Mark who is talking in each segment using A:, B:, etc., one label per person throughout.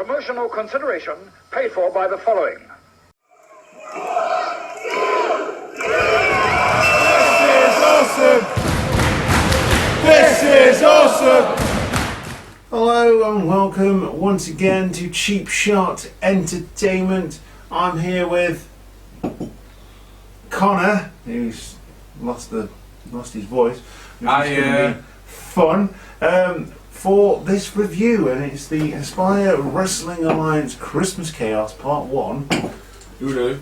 A: Promotional consideration paid for by the following.
B: This is awesome! Hello and welcome once again to Cheap Shot Entertainment. I'm here with Connor, who's lost his voice, which is going to be fun. For this review, and it's the Aspire Wrestling Alliance Christmas Chaos Part 1. Uno.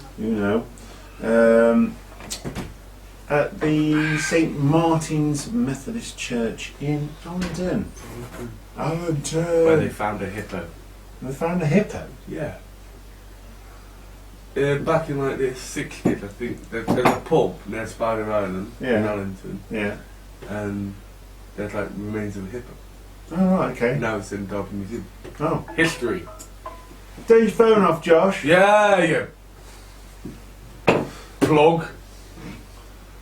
B: At the St. Martin's Methodist Church in Allington.
C: Where they found a hippo.
B: They found a hippo?
C: Yeah. Back in like the 60s, I think, there's a pub near Spider Island in Allington.
B: Yeah.
C: And there's like remains of a hippo.
B: Oh, right, okay.
C: Now it's in the Derby Museum.
B: Oh.
C: History.
B: Turn your phone off, Josh.
C: Yeah. Plug.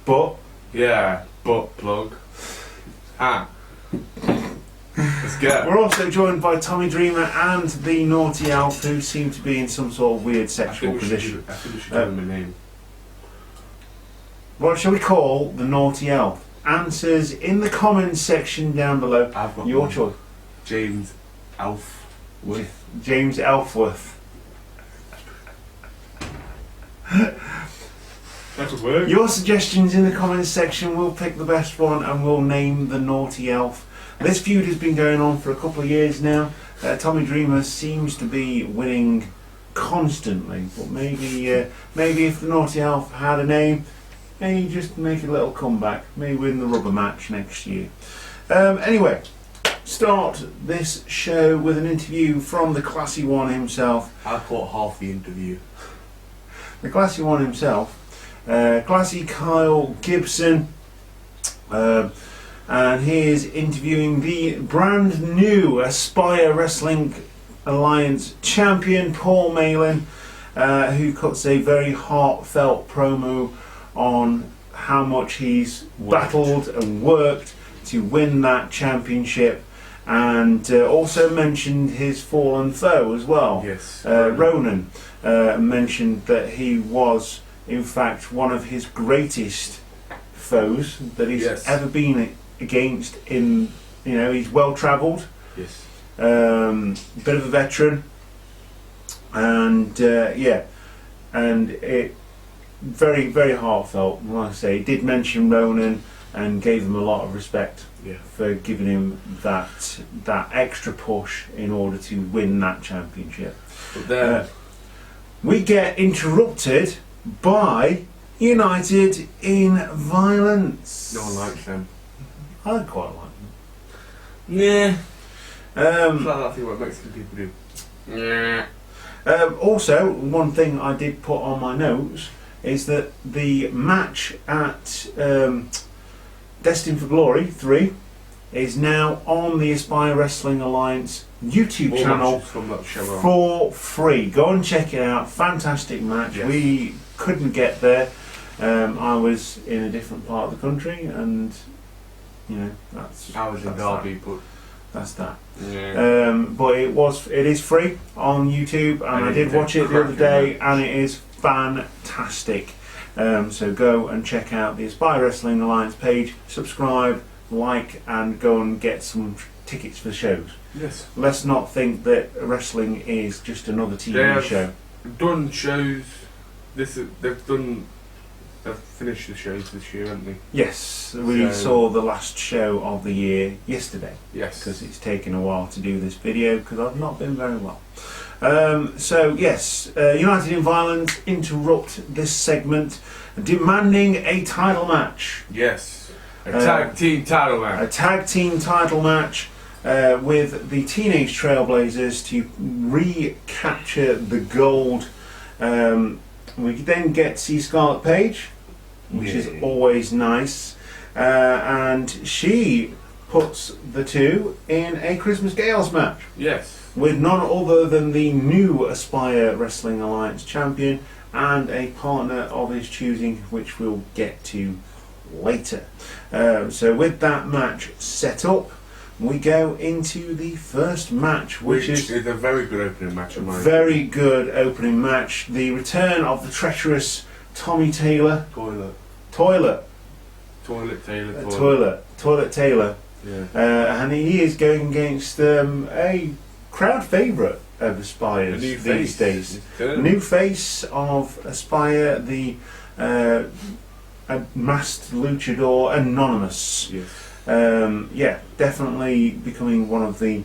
B: But.
C: Yeah, butt plug. Let's go.
B: We're also joined by Tommy Dreamer and the Naughty Elf, who seem to be in some sort of weird sexual position.
C: I think we should give him a name.
B: What shall we call the Naughty Elf? Answers in the comments section down below.
C: I've got
B: your
C: one.
B: choice.
C: James Elfworth.
B: James Elfworth.
C: That would work.
B: Your suggestions in the comments section. We'll pick the best one and we'll name the Naughty Elf. This feud has been going on for a couple of years now. Tommy Dreamer seems to be winning constantly, but maybe if the Naughty Elf had a name, maybe just make a little comeback, maybe win the rubber match next year. Anyway, start this show with an interview from the classy one himself.
C: I caught half the interview.
B: The classy one himself, classy Kyle Gibson, and he is interviewing the brand new Aspire Wrestling Alliance champion Paul Malin, who cuts a very heartfelt promo on how much he's battled and worked to win that championship, and also mentioned his fallen foe as well.
C: Yes.
B: Ronan mentioned that he was in fact one of his greatest foes that he's ever been against. He's well travelled,
C: bit
B: of a veteran, and it very, very heartfelt. Like I say, he did mention Ronan and gave him a lot of respect for giving him that extra push in order to win that championship.
C: But then
B: we get interrupted by United in Violence.
C: no one likes them.
B: I quite like them.
C: Yeah. It's like that thing what Mexican people do. Yeah.
B: Also, one thing I did put on my notes is that the match at Destined for Glory 3 is now on the Aspire Wrestling Alliance YouTube channel
C: from that show
B: for free. Go and check it out. Fantastic match.
C: Yes.
B: We couldn't get there. I was in a different part of the country, and that's.
C: I was in Derby, but
B: that's that.
C: Yeah.
B: But it is free on YouTube, and I did watch it the other day, and it is fantastic. So go and check out the Aspire Wrestling Alliance page, subscribe, like, and go and get some tickets for the shows.
C: Yes.
B: Let's not think that wrestling is just another TV show.
C: Done shows. They've finished the shows this year, haven't they?
B: Yes, we saw the last show of the year yesterday.
C: Yes.
B: Because it's taken a while to do this video because I've not been very well. United in Violence interrupt this segment, demanding a title match.
C: Yes. A tag team title match.
B: A tag team title match with the Teenage Trailblazers to recapture the gold. We then get to see Scarlet Paige, which is always nice, and she puts the two in a Christmas Chaos match.
C: Yes.
B: With none other than the new Aspire Wrestling Alliance champion and a partner of his choosing, which we'll get to later. So with that match set up, we go into the first match, which is
C: a very good opening match.
B: Very good opening match. The return of the treacherous Tommy Taylor. Toilet Taylor.
C: Yeah.
B: And he is going against a crowd favourite of Aspire these days. New face of Aspire, the masked luchador Anonymous.
C: Yes.
B: Definitely becoming one of the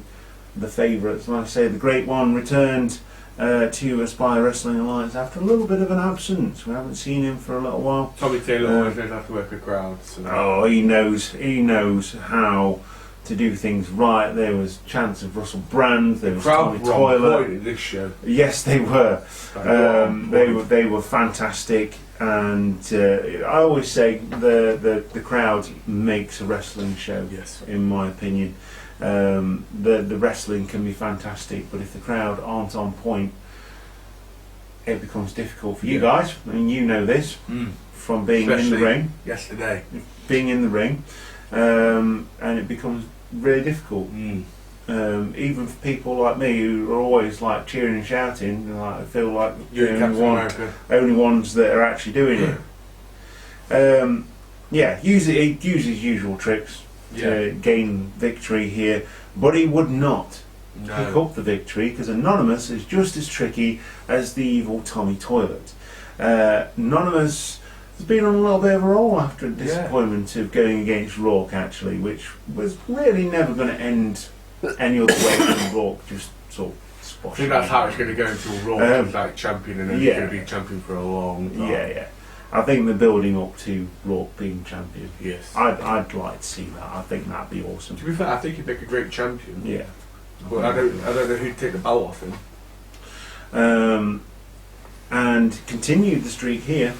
B: favourites. Like I say, the Great One returned to Aspire Wrestling Alliance after a little bit of an absence. We haven't seen him for a little while.
C: Tommy Taylor always knows how to work a crowd. So.
B: Oh, he knows how to do things right. There was chants of Russell Brand. There was Tommy Toilet.
C: In this show.
B: Yes, they were. They were fantastic. And I always say the crowd makes a wrestling show.
C: Yes.
B: In my opinion, the wrestling can be fantastic, but if the crowd aren't on point, it becomes difficult for you guys. I mean, you know this from being
C: Especially
B: in the ring.
C: Yesterday,
B: being in the ring, and it becomes really difficult. Even for people like me who are always like cheering and shouting, like, I feel like
C: you're the
B: only ones that are actually doing it. Use his usual tricks to gain victory here, but he would not pick up the victory because Anonymous is just as tricky as the evil Tommy Toilet. Anonymous has been on a little bit of a roll after a disappointment of going against Rourke, actually, which was really never going to end any other way than Rourke just sort of squashing.
C: I think that's how it's going to go until Rourke is like champion, and then he's going to be champion for a long time.
B: Yeah. I think they're building up to Rourke being champion.
C: Yes.
B: I'd like to see that. I think that'd be awesome.
C: To be fair, I think he'd make a great champion.
B: Yeah.
C: But I don't know who'd take the belt off him.
B: And continued the streak here.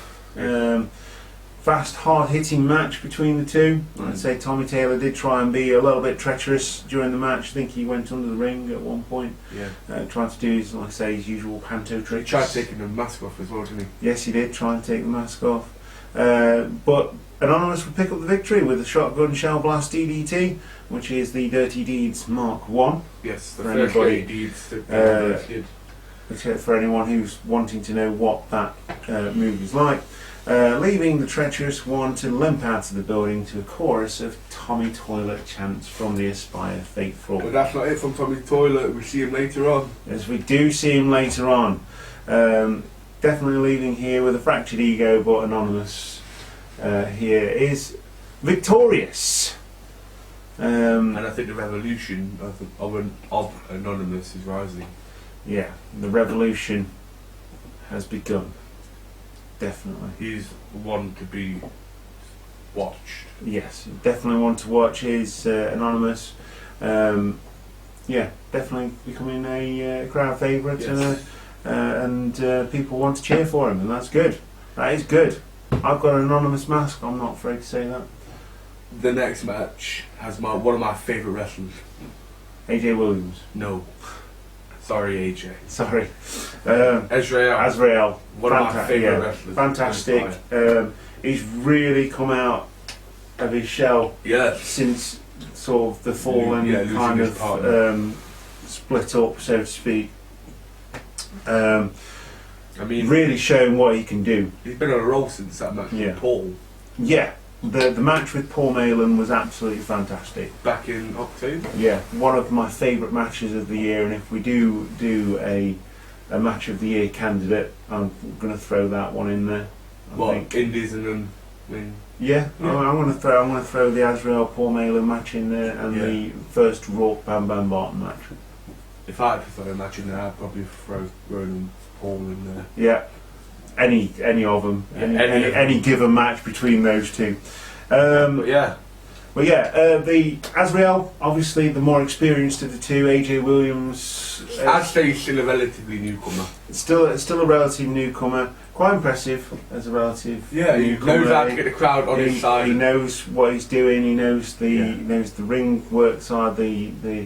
B: Fast, hard-hitting match between the two. I'd say Tommy Taylor did try and be a little bit treacherous during the match. I think he went under the ring at one point. Trying to do his, like I say, his usual panto tricks.
C: He tried taking the mask off as well, didn't he?
B: Yes, he did try and take the mask off. But Anonymous would pick up the victory with a shotgun shell blast DDT, which is the Dirty Deeds Mark 1.
C: Yes, the
B: for
C: first
B: anybody,
C: Dirty Deeds that did.
B: For anyone who's wanting to know what that move is like. Leaving the treacherous one to limp out of the building to a chorus of Tommy Toilet chants from the Aspire faithful.
C: But that's not it from Tommy Toilet, we see him later on.
B: Yes, we do see him later on. Definitely leaving here with a fractured ego, but Anonymous here is victorious.
C: And I think the revolution of Anonymous is rising.
B: Yeah, the revolution has begun. Definitely.
C: He's one to be watched.
B: Yes, definitely one to watch is Anonymous. Definitely becoming a crowd favourite, and people want to cheer for him, and that's good. That is good. I've got an Anonymous mask, I'm not afraid to say that.
C: The next match has one of my favourite wrestlers.
B: AJ Williams.
C: No. Sorry, AJ.
B: Sorry.
C: Azrael. One of my favourite wrestlers.
B: Fantastic. He's really come out of his shell since sort of the fall and kind of split up, so to speak. I mean, really showing what he can do.
C: He's been on a roll since that match with Paul.
B: Yeah. The match with Paul Malin was absolutely fantastic.
C: Back in October?
B: Yeah, one of my favourite matches of the year, and if we do a match of the year candidate, I'm going to throw that one in there. I think.
C: Indies and then win?
B: Yeah. I'm going to throw the Azrael Paul Malin match in there, and the first Rourke Bam Bam Barton match.
C: If I had to throw a match in there, I'd probably throw Ronan Paul in there.
B: Yeah. Any of them, any given match between those two. The Azrael, obviously the more experienced of the two. AJ Williams,
C: I'd say he's still a relatively newcomer.
B: Still a relative newcomer. Quite impressive as a relative.
C: Yeah, he knows how to get the crowd on his side.
B: He knows what he's doing. He knows the ring work side, the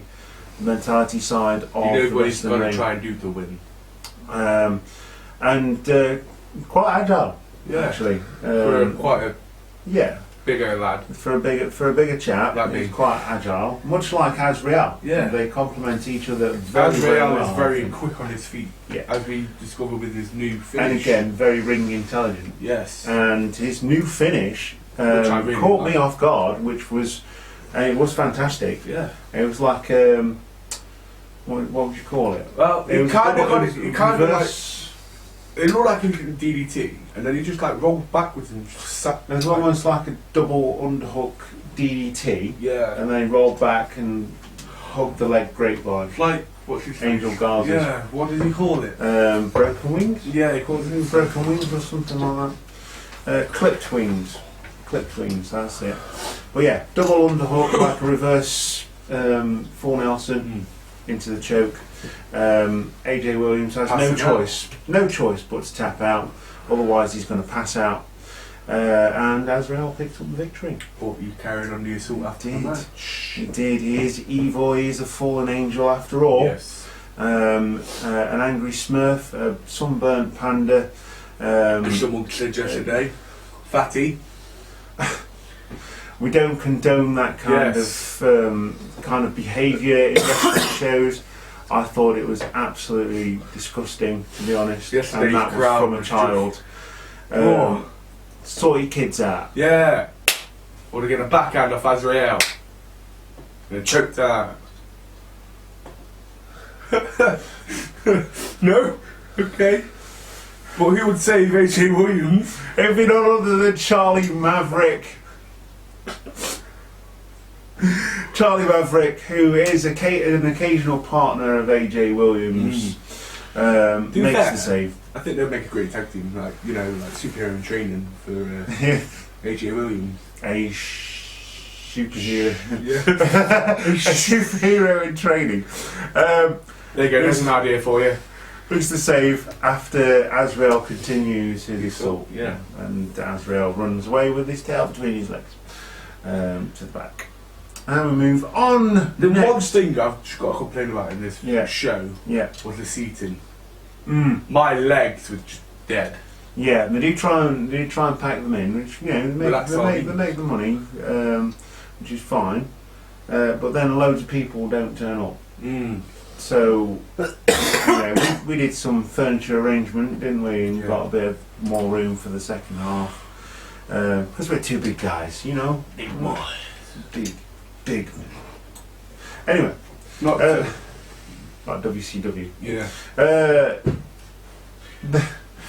B: mentality side of the
C: he knows what he's
B: going
C: to try and do to win.
B: And quite agile, actually.
C: For quite a bigger lad.
B: For a bigger chap, he's quite agile, much like Azrael.
C: Yeah.
B: They complement each other very,
C: Azrael
B: very well.
C: is very quick on his feet,
B: yeah.
C: as we discovered with his new finish.
B: And again, very ring intelligent.
C: Yes.
B: And his new finish
C: really
B: caught me off guard, which was, it was fantastic.
C: Yeah.
B: It was like, what would you call it?
C: Well, it kind of like. It looked like he did a DDT, and then he just like rolled backwards and just sat.
B: It was almost like a double underhook DDT.
C: Yeah.
B: And then he rolled back and hugged the leg grapevine.
C: Like, what's his
B: Angel Garza's.
C: Yeah, what did he call it?
B: Broken wings?
C: Yeah, he called it
B: broken wings or something like that. Clipped wings. Clipped wings, that's it. But yeah, double underhook, like a reverse full Nelson into the choke. AJ Williams has no choice but to tap out, otherwise he's going to pass out. And Azrael picked up the victory.
C: But he carried on the assault after the match.
B: He did. He is evil. He is a fallen angel after all.
C: Yes.
B: An angry Smurf, a sunburnt panda.
C: Someone said yesterday, fatty.
B: We don't condone that kind of behaviour in wrestling shows. I thought it was absolutely disgusting, to be honest.
C: Yesterday's
B: and that was from a child. Sort your kids out.
C: Yeah. Or to get a backhand off Azrael. And choked out. No? Okay. But who would save AJ Williams?
B: If you're not other than Charlie Maverick. Charlie Maverick, who is an occasional partner of AJ Williams, makes the save.
C: I think they'll make a great tag team, like superhero in training for AJ Williams.
B: A superhero.
C: Yeah.
B: A superhero in training.
C: There you go, there's an idea for you.
B: Makes the save after Azrael continues his assault.
C: Yeah.
B: And Azrael runs away with his tail between his legs to the back. And we move on.
C: The one thing I've just got to complain about in this show was the seating. My legs were just dead.
B: Yeah, they do try and pack them in, which they make the money, which is fine. But then loads of people don't turn up. So we did some furniture arrangement, didn't we? And got a bit of more room for the second half because we're two big guys, big boys, big men. Anyway,
C: not
B: like WCW.
C: Yeah.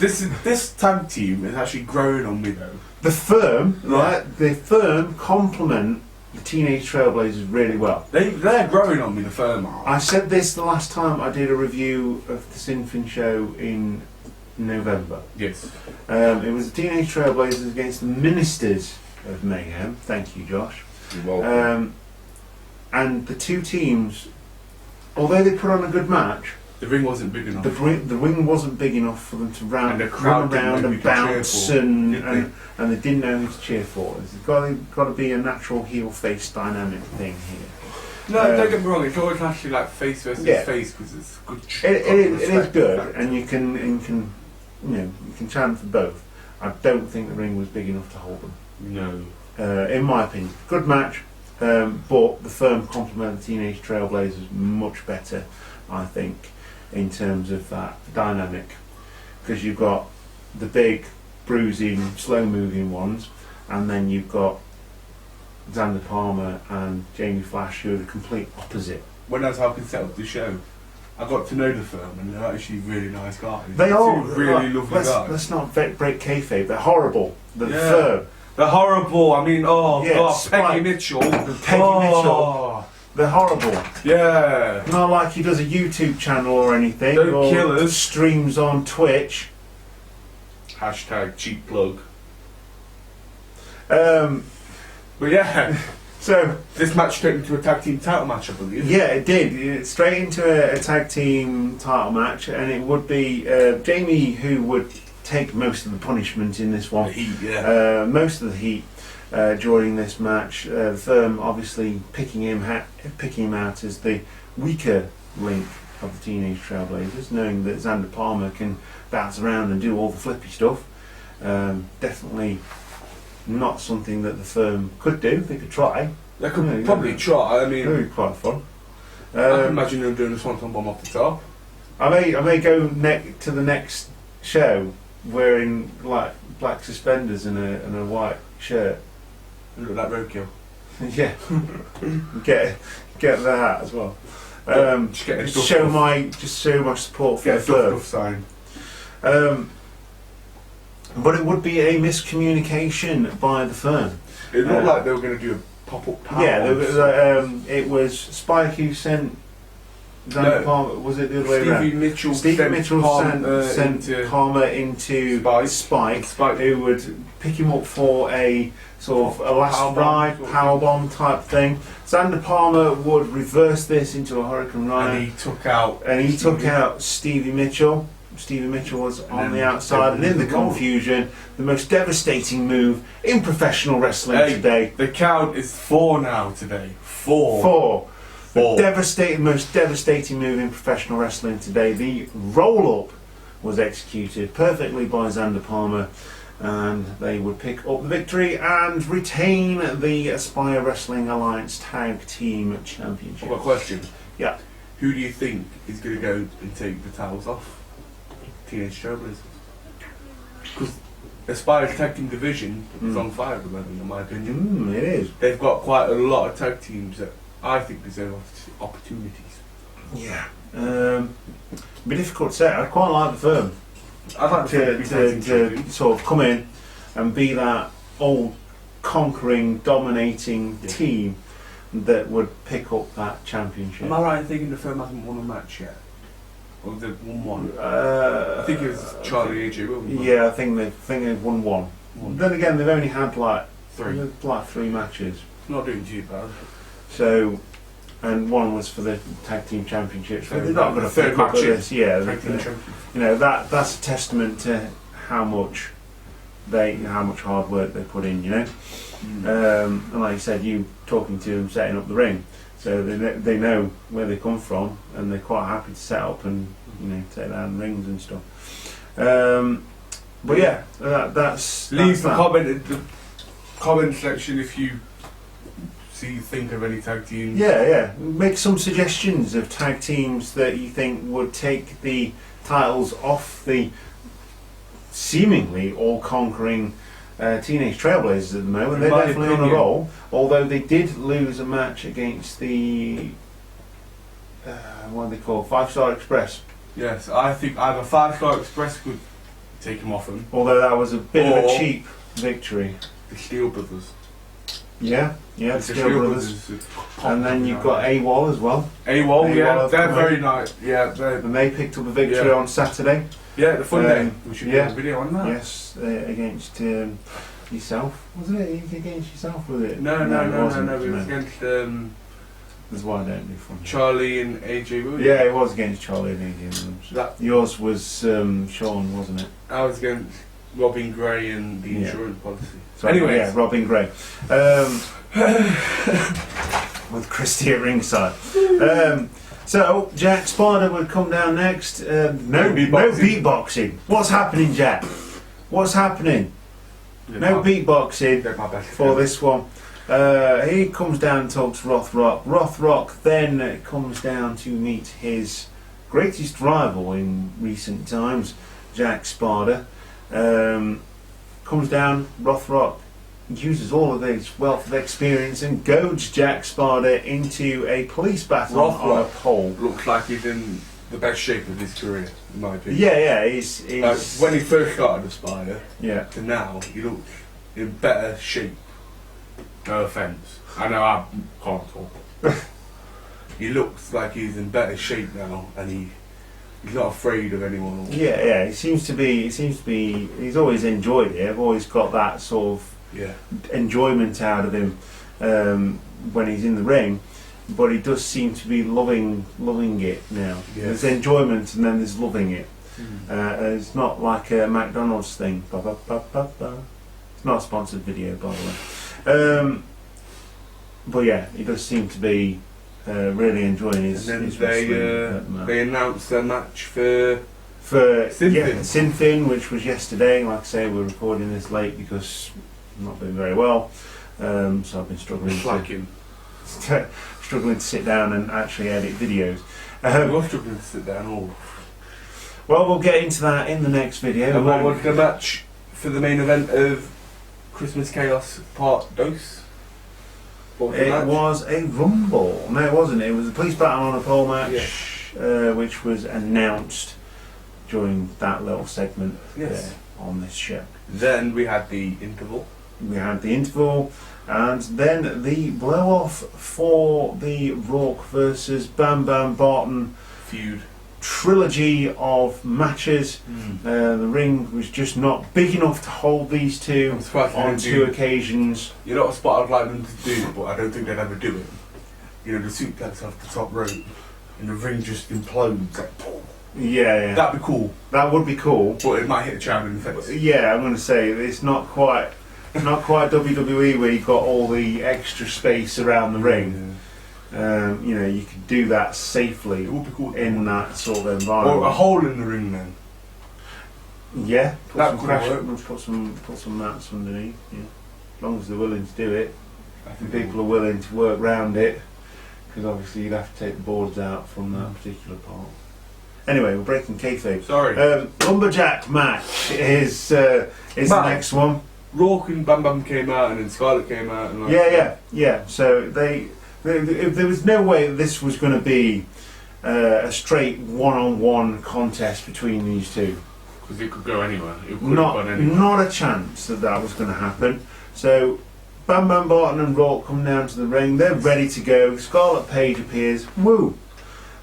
C: This tag team is actually growing on me though.
B: The firm, right? The firm complement the Teenage Trailblazers really well.
C: They're growing on me, the firm are.
B: I said this the last time I did a review of the Sinfin show in November.
C: Yes.
B: It was the Teenage Trailblazers against the Ministers of Mayhem. Thank you, Josh.
C: You're welcome.
B: And the two teams, although they put on a good match,
C: the ring wasn't big enough.
B: The ring wasn't big enough for them to run around and bounce, and they didn't know who to cheer for. There's got to be a natural heel-face dynamic thing here.
C: No, don't get me wrong. It's always actually like face versus face because it's good.
B: It is good, and you can chant for both. I don't think the ring was big enough to hold them.
C: No.
B: In my opinion, good match, but the firm complement the Teenage Trailblazers much better, I think, in terms of that dynamic, because you've got the big, bruising, slow-moving ones, and then you've got Xander Palmer and Jamie Flash, who are the complete opposite.
C: When I was helping set up the show, I got to know the firm, and they're actually really nice guys.
B: They are
C: really lovely guys.
B: Let's not break kayfabe. They're horrible. The firm.
C: They're horrible. I mean, God, Peggy Mitchell.
B: Mitchell. They're horrible.
C: Yeah.
B: Not like he does a YouTube channel or anything.
C: Don't kill us.
B: Streams on Twitch.
C: # cheap plug.
B: But
C: yeah.
B: So
C: this match turned into a tag team title match, I believe.
B: Yeah, it did. Straight into a tag team title match, and it would be Jamie who would take most of the punishment in this one.
C: The heat,
B: most of the heat. During this match, the firm obviously picking him out as the weaker link of the Teenage Trailblazers, knowing that Xander Palmer can bounce around and do all the flippy stuff. Definitely not something that the firm could do. They could try.
C: They could probably try. I mean,
B: it would be quite fun.
C: I can imagine them doing a swanton bomb off the top.
B: I may go to the next show wearing like black suspenders and a white shirt.
C: Look like roadkill.
B: Yeah, get that as well. Just show my support for the firm.
C: Sign.
B: But it would be a miscommunication by the firm.
C: It looked like they were going to do a pop-up power.
B: Yeah, it was Spike who sent Xander Palmer. Was it the other way around? Stevie Mitchell sent Palmer into Spike, who would pick him up for a sort of a last ride powerbomb type thing. Xander Palmer would reverse this into a Hurricane Rana,
C: and he took out
B: Stevie Mitchell. Stevie Mitchell was on the outside, and in the confusion, the most devastating move in professional wrestling today.
C: The count is 4 now today. 4.
B: 4. The most devastating move in professional wrestling today. The roll-up was executed perfectly by Xander Palmer, and they would pick up the victory and retain the Aspire Wrestling Alliance Tag Team Championship.
C: I've got a question.
B: Yeah.
C: Who do you think is going to go and take the titles off Teenage Trailblazers? Because Aspire's tag team division is on fire at the moment, in my opinion.
B: It is.
C: They've got quite a lot of tag teams that I think deserve opportunities.
B: Yeah. Be difficult to say. I quite like the firm.
C: I'd like
B: to sort of come in and be that old conquering, dominating team that would pick up that championship.
C: Am I right in thinking the firm hasn't won a match yet? Or they've won one? I think it was Charlie AJ Will.
B: Yeah, I think they've won one. Then again, they've only had like 3 matches.
C: Not doing too bad.
B: So, and one was for the tag team championship. So
C: they're not going to pick up this.
B: Yeah, that's a testament to how much hard work they put in. And like you said, you talking to them, setting up the ring. So they know where they come from, and they're quite happy to set up and take down rings and stuff. But yeah,
C: leave the comment section if you think of any tag teams.
B: Yeah. Make some suggestions of tag teams that you think would take the titles off the seemingly all-conquering Teenage Trailblazers at the moment. They're definitely on a roll, although they did lose a match against the what are they called? 5-Star Express.
C: Yes, I think either 5-Star Express could take them off them.
B: Although that was a bit of a cheap victory.
C: The Steel Brothers.
B: Yeah, the Steel Brothers. And then you've got AWOL as well.
C: AWOL, yeah, they're very nice. Yeah,
B: and they picked up a victory on Saturday.
C: Yeah, the fun day. We should do a video on that.
B: Yes, against yourself. Wasn't it against yourself, was it?
C: No, it was against
B: that's why I don't do fun.
C: Charlie and AJ Williams.
B: Yeah, it was against Charlie and AJ Williams. Yours was Sean, wasn't it?
C: I was against Robin Gray and the insurance policy.
B: Anyway, yeah, Robin Gray. With Christy at ringside. So, Jack Sparta would come down next. No beatboxing. What's happening, Jack? What's happening? No beatboxing for this one. He comes down and talks Rothrock. Rothrock then comes down to meet his greatest rival in recent times, Jack Sparta. Comes down, Rothrock uses all of his wealth of experience and goads Jack Sparta into a police battle on a pole.
C: Looks like he's in the best shape of his career, in my opinion.
B: Yeah, he's
C: when he first started Aspire
B: to
C: now, he looks in better shape. No offence. I know I can't talk. He looks like he's in better shape now, and he's not afraid of anyone.
B: Yeah. He seems to be. He's always enjoyed it. I've always got that sort of enjoyment out of him when he's in the ring. But he does seem to be loving it now. Yes. There's enjoyment and then there's loving it. It's not like a McDonald's thing. It's not a sponsored video, by the way. But yeah, he does seem to be really enjoying his wrestling.
C: They announced a match for
B: Synthin, which was yesterday. Like I say, we're recording this late because not been very well, so I've been struggling to sit down and actually edit videos.
C: You're struggling to sit down.
B: Well, we'll get into that in the next video.
C: And what was the match for the main event of Christmas Chaos Part 2?
B: It was a rumble. No, it wasn't. It was a police battle on a pole match, which was announced during that little segment on this show.
C: Then we had the interval.
B: And then the blow off for the Rourke versus Bam Bam Barton
C: feud
B: trilogy of matches. The ring was just not big enough to hold these two on two occasions.
C: You know what spot I'd like them to do, but I don't think they'd ever do it. You know, the suplex off the top rope and the ring just implodes. Like,
B: yeah.
C: That'd be cool.
B: That would be cool.
C: But it might hit a champion in the face.
B: Yeah, I'm going to say it's not quite WWE where you've got all the extra space around the ring. You know, you could do that safely in that sort of environment.
C: Or a hole in the ring then.
B: Yeah, put some mats underneath. Yeah. As long as they're willing to do it, I think people are willing to work around it, because obviously you'd have to take the boards out from that particular part. Anyway, we're breaking kayfabe.
C: Sorry.
B: Lumberjack match is the next one.
C: Rourke and Bam Bam came out, and then Scarlett came out. And
B: yeah. So there was no way that this was going to be a straight one-on-one contest between these two.
C: Because it could go anywhere. It could have gone anywhere.
B: Not a chance that was going to happen. So Bam Bam Barton and Rourke come down to the ring. They're ready to go. Scarlett Page appears. Woo!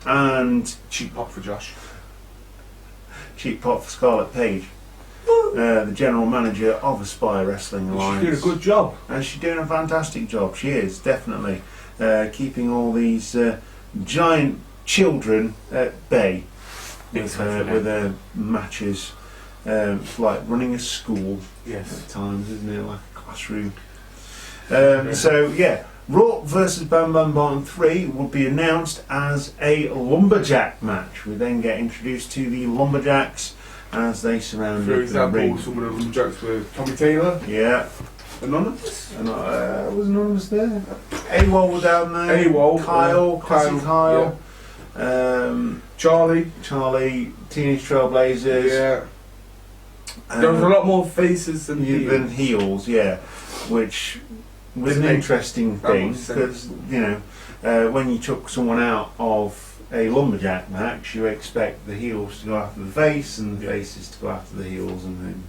B: And
C: cheap pop for Josh.
B: Cheap pop for Scarlett Page. The general manager of Aspire Wrestling Alliance.
C: She's doing a good job.
B: And she's doing a fantastic job. She is, definitely. Keeping all these giant children at bay with her matches. It's like running a school at times, isn't it? Like a classroom. So, yeah. Rourke versus Bam Bam Barton 3 will be announced as a lumberjack match. We then get introduced to the lumberjacks as they surround the ring. For example,
C: some of the lumberjacks were Tommy Taylor.
B: Yeah.
C: Anonymous?
B: Was Anonymous there? AWOL were down there.
C: AWOL.
B: Kyle.
C: Charlie.
B: Teenage Trailblazers.
C: Yeah. There was a lot more faces than
B: heels, yeah. Which was an interesting thing, because when you took someone out of a lumberjack match, you expect the heels to go after the face and the faces to go after the heels, and then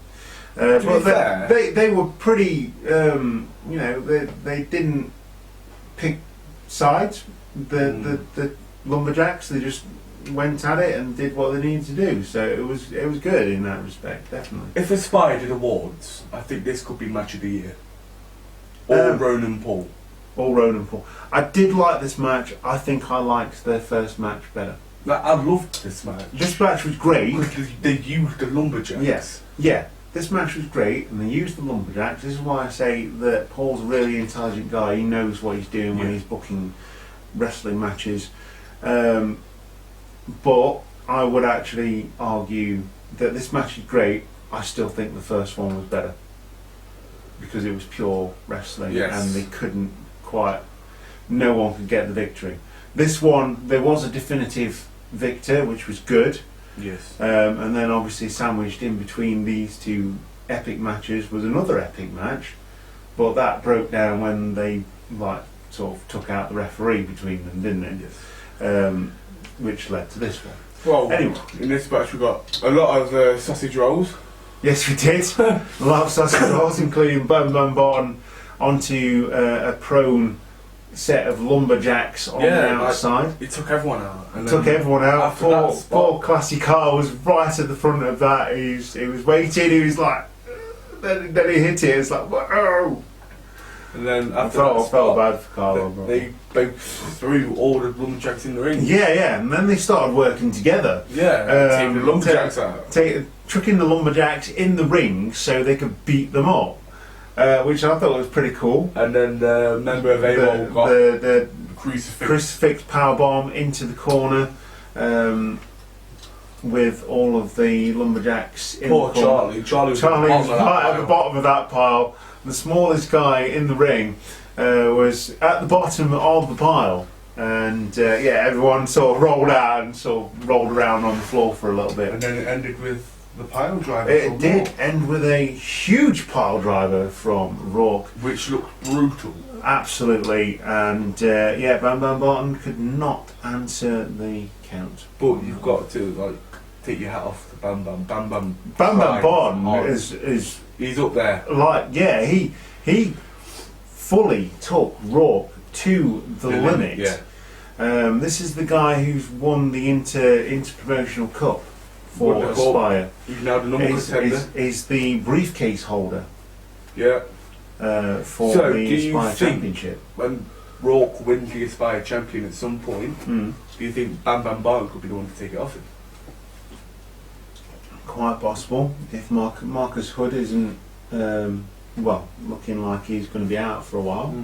B: but they were pretty they didn't pick sides, the lumberjacks. They just went at it and did what they needed to do, so it was good in that respect, definitely.
C: If Aspire did awards, I think this could be match of the year. Ronan Paul.
B: I did like this match. I think I liked their first match better.
C: I loved this match.
B: This match was great.
C: They used the lumberjacks.
B: Yes. Yeah. This match was great, and they used the lumberjacks. This is why I say that Paul's a really intelligent guy. He knows what he's doing when he's booking wrestling matches. But I would actually argue that this match is great. I still think the first one was better, because it was pure wrestling, and they couldn't quite. No one could get the victory. This one, there was a definitive victor, which was good.
C: Yes.
B: And then obviously sandwiched in between these two epic matches was another epic match, but that broke down when they sort of took out the referee between them, didn't it?
C: Yes.
B: Which led to this one.
C: Well,
B: anyway,
C: in this match we got a lot of sausage rolls.
B: Yes, we did. A lot of sausage rolls, including Bam Bam Barton onto a prone set of lumberjacks on the outside.
C: It took everyone out.
B: Poor Classy Carl was right at the front of that. He was waiting. He was like, then he hit it. It's like, whoa!
C: And then after
B: I felt bad for Carl.
C: They both threw all the lumberjacks in the ring.
B: Yeah. And then they started working together.
C: Yeah. Taking the lumberjacks out.
B: Chucking the lumberjacks in the ring so they could beat them up. Which I thought was pretty cool.
C: And then the member of AWOL got the crucifix
B: powerbomb into the corner, with all of the lumberjacks in
C: Poor
B: the corner.
C: Charlie was
B: right at the bottom of that pile. The smallest guy in the ring was at the bottom of the pile, and everyone sort of rolled out and sort of rolled around on the floor for a little bit.
C: And then it ended with the pile driver.
B: It did end with a huge pile driver from Rourke,
C: which looked brutal.
B: Absolutely, and Bam Bam Barton could not answer the count.
C: But you've got to take your hat off to Bam Bam. Bam Bam.
B: Bam Bam Barton is
C: he's up there.
B: He fully took Rourke to the limit.
C: Yeah.
B: This is the guy who's won the Inter-Promotional Cup for Aspire.
C: He's now the number contender.
B: Is the briefcase holder.
C: Yeah.
B: For the Aspire Championship.
C: When Rourke wins the Aspire Champion at some point, do you think Bam Bam Barton could be the one to take it off him?
B: Quite possible. If Marcus Hood isn't looking like he's going to be out for a while,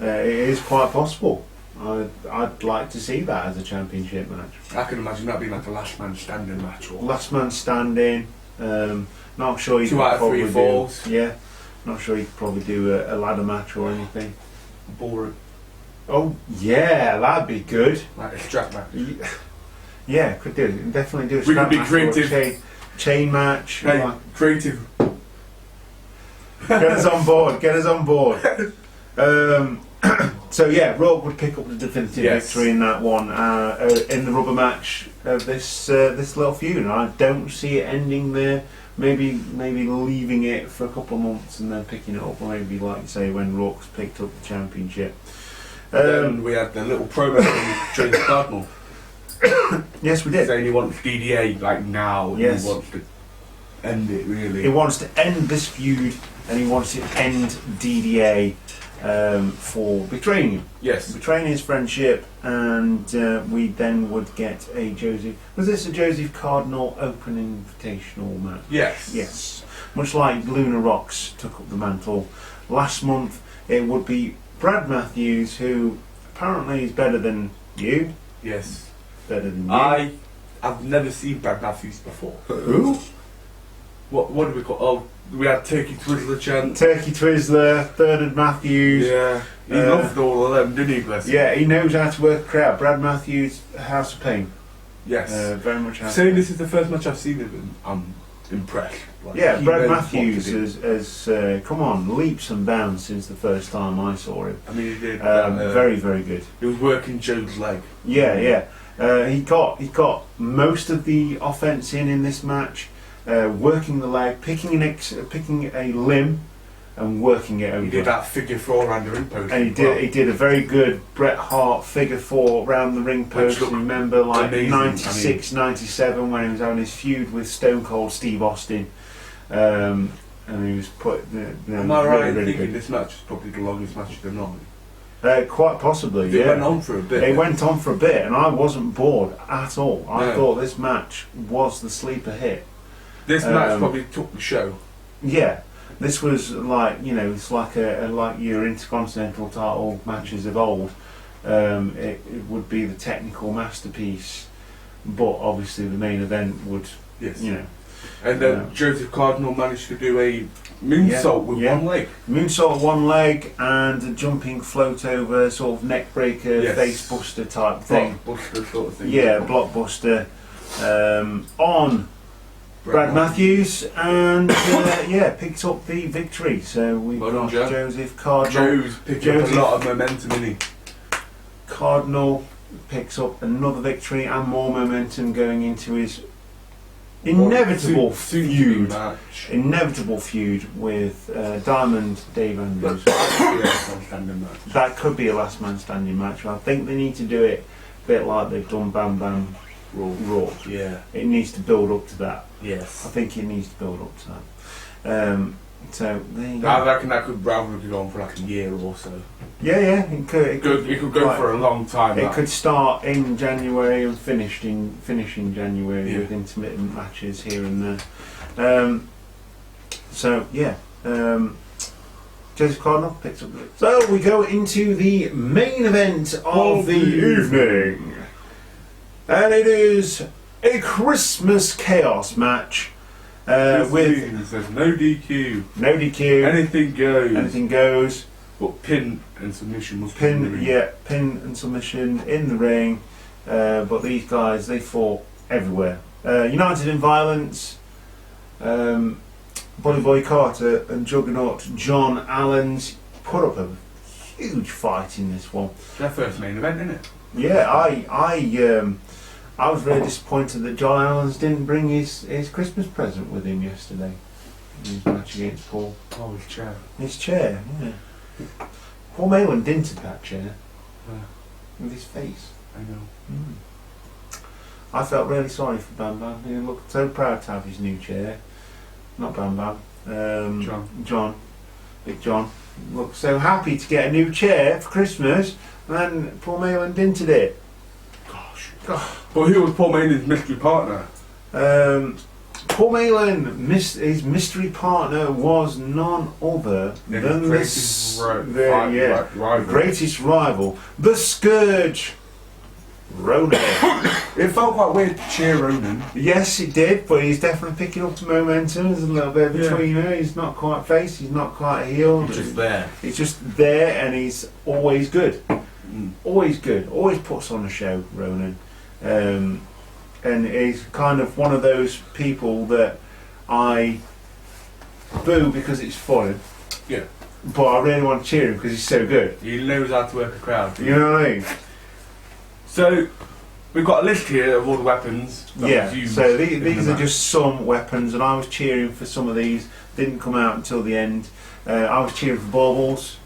B: it is quite possible. I'd like to see that as a championship match.
C: I can imagine that being like a last man standing match. Or
B: last man standing. Not sure you
C: 2 out of 3 falls.
B: Yeah. Not sure you could probably do a ladder match or anything.
C: Boring.
B: Oh yeah, that'd be good.
C: Like a strap match.
B: Yeah, could do. Definitely do a
C: we
B: strap
C: could be
B: match
C: creative.
B: or a chain match.
C: Hey, creative.
B: Get us on board. Get us on board. So yeah, Rourke would pick up the definitive victory in that one in the rubber match of this little feud. And I don't see it ending there. Maybe leaving it for a couple of months and then picking it up, or maybe like you say when Rourke's picked up the championship.
C: Then we had the little promo from James Cardinal.
B: Yes, we did.
C: Saying he wants DDA like now.
B: Yes.
C: And he wants to end it really.
B: He wants to end this feud and he wants to end DDA for betraying him.
C: Yes.
B: Betraying his friendship, and we then would get a Joseph. Was this a Joseph Cardinal Open Invitational match?
C: Yes.
B: Yes. Much like Luna Rocks took up the mantle last month, it would be Brad Matthews, who apparently is better than you.
C: Yes.
B: Better than you.
C: I've never seen Brad Matthews before.
B: Who?
C: What do we call? Oh, we had Turkey Twizzler chant.
B: Turkey Twizzler, Bernard Matthews.
C: Yeah, he loved all of them, didn't he, bless him?
B: Yeah, he knows how to work the crowd. Brad Matthews, House of Pain.
C: Yes.
B: Very much House
C: Saying
B: of Pain.
C: this is the first match I've seen of him, I'm impressed. Like,
B: yeah, Brad Matthews has come on, leaps and bounds since the first time I saw him.
C: I mean, he did.
B: Very, very good.
C: He was working Joe's leg.
B: Yeah. He got most of the offense in this match. Working the leg, picking a limb, and working it over.
C: He did that figure 4 around the ring post.
B: And he did a very good Bret Hart figure 4 around the ring post. Remember, like
C: amazing.
B: 96, 97, when he was having his feud with Stone Cold Steve Austin, and he was put.
C: Am I right in
B: really
C: thinking
B: good.
C: this match is probably the longest match of the night?
B: Quite possibly,
C: It went on for a bit.
B: It went on for a bit, and I wasn't bored at all. I
C: No.
B: thought this match was the sleeper hit.
C: This match probably took the show.
B: Yeah, this was like, it's like like your Intercontinental title matches of old. It would be the technical masterpiece, but obviously the main event would,
C: And then Joseph Cardinal managed to do a moonsault with one leg.
B: Moonsault with one leg and a jumping float over, sort of neck breaker, face buster type thing.
C: Blockbuster sort of thing.
B: Yeah, blockbuster on Brad Matthews, and picked up the victory. So we've got Joseph Cardinal.
C: Joe's picked up a lot of momentum, isn't he?
B: Cardinal picks up another victory and more momentum going into his inevitable feud with Diamond Dave Andrews. That could be a last man standing match. I think they need to do it a bit like they've done Bam Bam Raw.
C: Yeah.
B: It needs to build up to that.
C: Yes.
B: I think it needs to build up to that. So there you go.
C: I reckon that could probably go on for like a year or so.
B: Yeah, it could
C: go for a long time.
B: It could start in January and finish in January with intermittent matches here and there. Joseph Cardinal picks up. So we go into the main event of the evening, and it is a Christmas chaos match with
C: there's no DQ.
B: no DQ.
C: Anything goes.
B: Anything goes.
C: But pin and submission was
B: Pin and submission in the ring. But these guys, they fought everywhere. United in Violence, Bully Boy Carter and Juggernaut John Allens put up a huge fight in this one.
C: Their first main event, isn't it?
B: Yeah, I was very disappointed that John Allens didn't bring his Christmas present with him yesterday. In his match against Paul.
C: Oh, his chair.
B: His chair, yeah. Paul Mayland dented that chair with his face.
C: I know.
B: I felt really sorry for Bam Bam. He looked so proud to have his new chair. Not Bam Bam. John. Big John. Looked so happy to get a new chair for Christmas, and then Paul Mayland dented it.
C: Gosh.
B: God.
C: But who was Paul Mayland's mystery partner?
B: Paul Mayland, his mystery partner was none other than the greatest rival, the Scourge, Ronan.
C: It felt quite weird to cheer Ronan.
B: Yes, it did, but he's definitely picking up the momentum. There's a little bit between her. He's not quite face, he's not quite heel.
C: He's just there.
B: He's just there, and he's always good. Always good. Always puts on a show, Ronan. And he's kind of one of those people that I boo because it's fun.
C: Yeah.
B: But I really want to cheer him because he's so good.
C: He knows how to work a crowd.
B: You know what I mean?
C: So, we've got a list here of all the weapons.
B: So these are just some weapons, and I was cheering for some of these. Didn't come out until the end. I was cheering for baubles.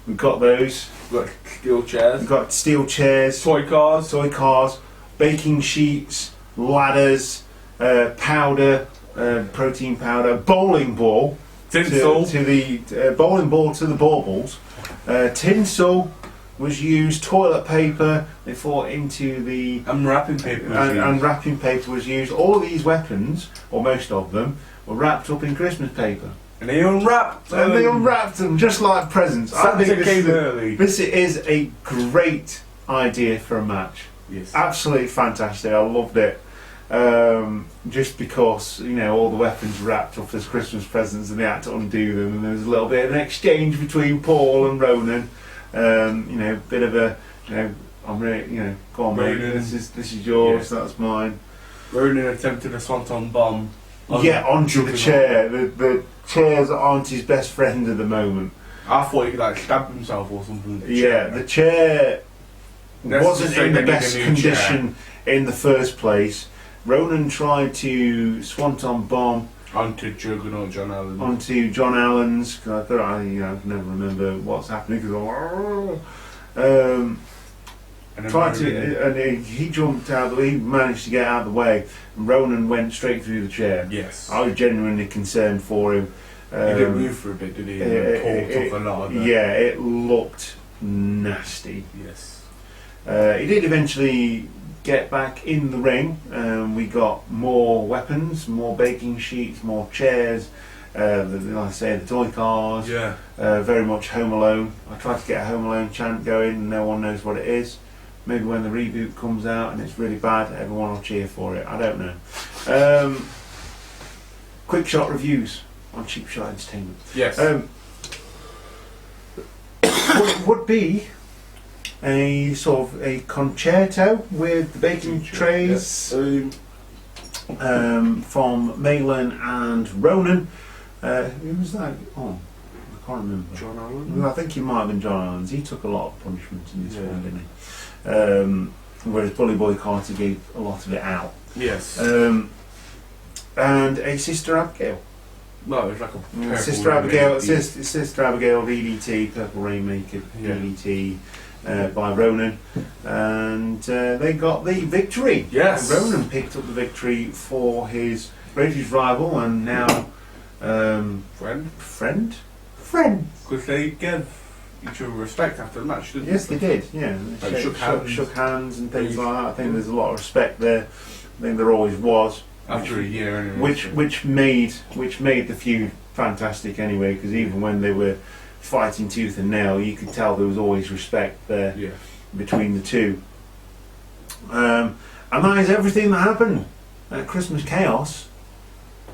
B: We've got those.
C: We've got steel chairs.
B: We've got steel chairs.
C: Toy cars.
B: Baking sheets. Ladders. Powder. Protein powder. Bowling ball.
C: Tinsel.
B: To the bowling ball to the baubles. Tinsel was used. Toilet paper. They fought into the...
C: And wrapping paper was used.
B: And wrapping paper was used. All of these weapons, or most of them, were wrapped up in Christmas paper.
C: And they unwrapped
B: them just like presents.
C: Santa came early.
B: This is a great idea for a match.
C: Yes.
B: Absolutely fantastic. I loved it. Just because, all the weapons wrapped up as Christmas presents and they had to undo them, and there was a little bit of an exchange between Paul and Ronan. Bit of a, I'm really, go on, mate. This is yours. Yeah. That's mine.
C: Ronan attempted a swanton bomb.
B: Onto the chair. The chairs aren't his best friend at the moment.
C: I thought he could stab himself or something.
B: The chair wasn't in the best condition in the first place. Ronan tried to swanton bomb
C: onto Juggernaut John Allens.
B: Onto John Allens. I thought I can never remember what's happening because he jumped out. He managed to get out of the way. And Ronan went straight through the chair.
C: Yes,
B: I was genuinely concerned for him.
C: He didn't move for a bit, did he? Paul took a lot of that.
B: Yeah, it looked nasty.
C: Yes,
B: he did eventually get back in the ring. We got more weapons, more baking sheets, more chairs. Like I say, the toy cars.
C: Yeah.
B: Very much Home Alone. I tried to get a Home Alone chant going, and no one knows what it is. Maybe when the reboot comes out and it's really bad, everyone will cheer for it. I don't know. Quick shot reviews on Cheap Shot Entertainment.
C: Yes.
B: Would be a sort of a concerto with the baking trays from Malin and Ronan. Who was that on? I can't remember.
C: John Allens?
B: I think he might have been John Allens. He took a lot of punishment in this one, didn't he? Whereas Bully Boy Carter gave a lot of it out.
C: Yes.
B: And a Sister Abigail.
C: No, it was like a
B: Sister Abigail DDT, Purple Rainmaker DDT by Ronan, and they got the victory.
C: Yes.
B: Ronan picked up the victory for his greatest rival and now friend.
C: Because they gave each other respect after the match, didn't
B: they? They did. Yeah, they shook hands and things like that. I think there's a lot of respect there. I think there always was.
C: After a year, anyway.
B: Which made the feud fantastic anyway. Because even when they were fighting tooth and nail, you could tell there was always respect there between the two. And that is everything that happened Christmas Chaos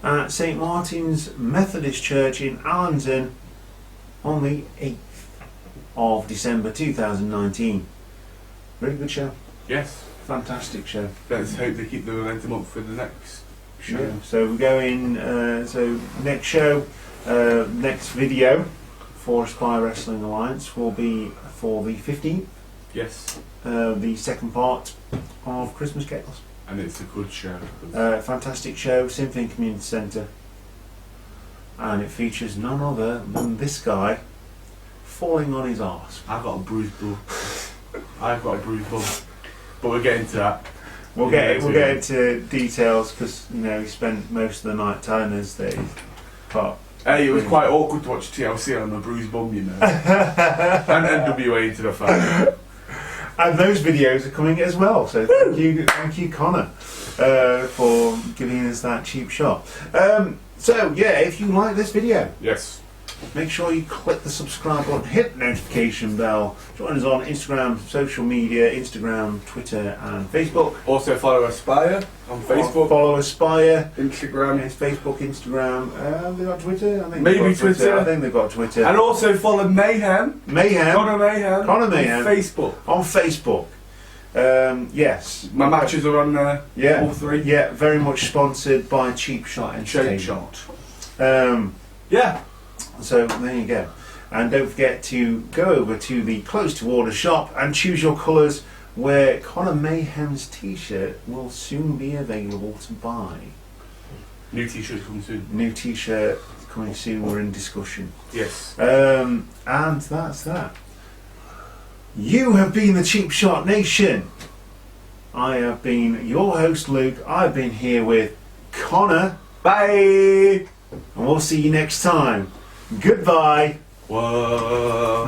B: at St Martin's Methodist Church in Allenton on the 8th of December 2019. Very good show.
C: Yes.
B: Fantastic show.
C: Let's hope they keep the momentum up for the next show.
B: Yeah. So we're going, next show, next video for Aspire Wrestling Alliance will be for the 15th.
C: Yes.
B: The second part of Christmas Chaos.
C: And it's a good show.
B: Fantastic show, Symphony Community Centre. And it features none other than this guy falling on his arse.
C: I've got a bruised bum. But we'll get into that.
B: We'll get into details because he spent most of the night telling us that but
C: hey, it was quite awkward to watch TLC on a bruised bum, and NWA into the fan.
B: And those videos are coming as well. So thank you, Connor, for giving us that cheap shot. So yeah, if you like this video,
C: Yes.
B: make sure you click the subscribe button, hit the notification bell, join us on Instagram, social media, Instagram, Twitter and Facebook.
C: Also follow Aspire on Facebook,
B: Follow Aspire.
C: Instagram,
B: Yes, Facebook, Instagram. Have they got Twitter? I think
C: Maybe
B: they've got
C: Twitter.
B: I think they've got Twitter.
C: and also follow Mayhem. Connor Mayhem.
B: Connor Mayhem.
C: On Facebook.
B: On Facebook. Yes.
C: My matches are on there.
B: Yeah.
C: All three.
B: Yeah, very much sponsored by Cheap Shot Entertainment.
C: Shot.
B: Yeah. So there you go. And don't forget to go over to the close to order shop and choose your colours, where Connor Mayhem's t-shirt will soon be available to buy.
C: New t-shirts coming soon.
B: New t-shirt coming soon, we're in discussion.
C: Yes.
B: And that's that. You have been the Cheap Shot Nation. I have been your host Luke. I've been here with Connor.
C: Bye.
B: And we'll see you next time. Goodbye.
C: Whoa.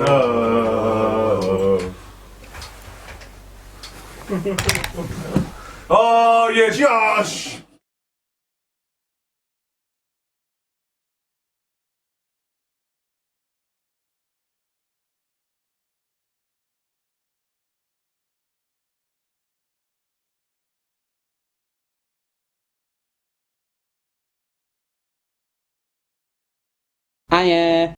C: Oh yeah, Josh.
D: Hiya.